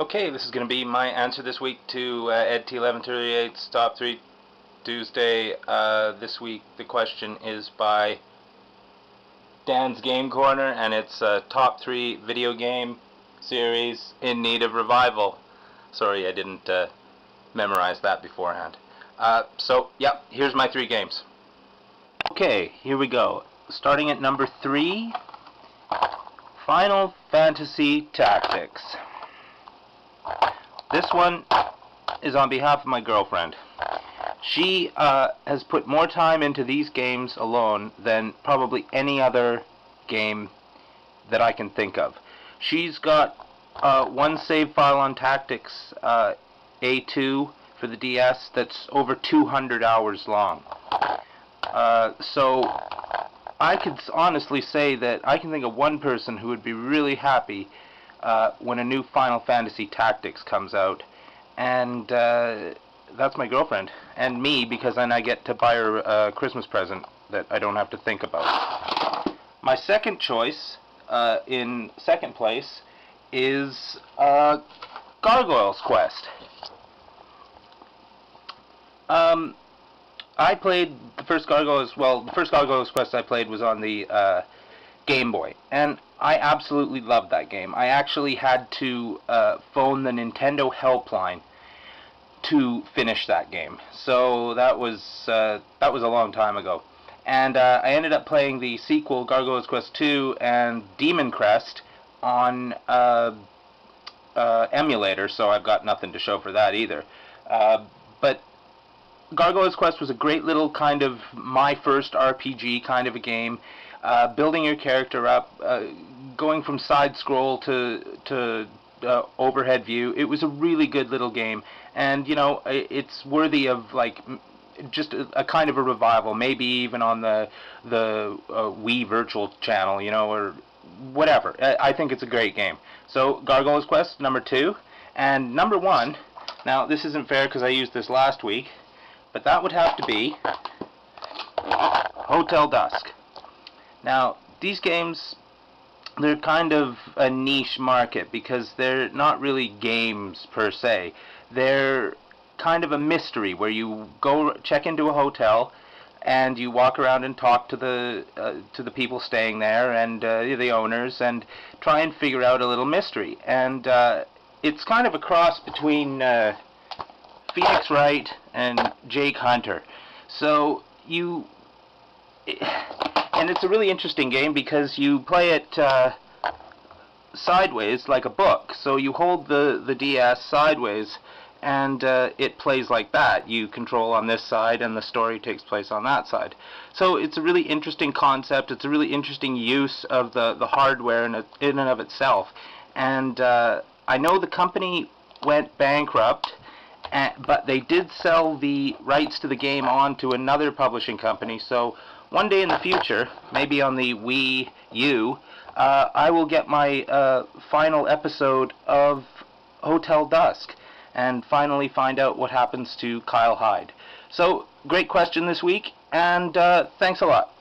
Okay, this is going to be my answer this week to Ed T1138's Top 3 Tuesday. This week the question is by Dan's Game Corner, and it's a top 3 video game series in need of revival. Sorry, I didn't memorize that beforehand. Here's my 3 games. Okay, here we go. Starting at number 3, Final Fantasy Tactics. This one is on behalf of my girlfriend. She has put more time into these games alone than probably any other game that I can think of. She's got one save file on Tactics A2 for the DS that's over 200 hours long. So I could honestly say that I can think of one person who would be really happy when a new Final Fantasy Tactics comes out, and that's my girlfriend, and me, because then I get to buy her a Christmas present that I don't have to think about. My second choice, in second place, is Gargoyles Quest. I played the first Gargoyles Quest I played was on the Game Boy, and I absolutely loved that game. I actually had to phone the Nintendo helpline to finish that game, so that was a long time ago. And I ended up playing the sequel, Gargoyles Quest 2 and Demon Crest, on emulator, so I've got nothing to show for that either. But Gargoyles Quest was a great little kind of my first RPG kind of a game. Building your character up, going from side scroll to overhead view. It was a really good little game, and you know, it's worthy of like just a kind of a revival, maybe even on the Wii Virtual Channel, you know, or whatever. I think it's a great game. So Gargoyles Quest number 2, and number 1. Now this isn't fair because I used this last week, but that would have to be Hotel Dusk. Now, these games, they're kind of a niche market because they're not really games per se. They're kind of a mystery where you go check into a hotel and you walk around and talk to the people staying there and the owners and try and figure out a little mystery. And it's kind of a cross between Phoenix Wright and Jake Hunter. So and it's a really interesting game because you play it sideways like a book. So you hold the DS sideways and it plays like that. You control on this side and the story takes place on that side. So it's a really interesting concept. It's a really interesting use of the hardware in and of itself. And I know the company went bankrupt, but they did sell the rights to the game on to another publishing company. So one day in the future, maybe on the Wii U, I will get my final episode of Hotel Dusk and finally find out what happens to Kyle Hyde. So, great question this week, and thanks a lot.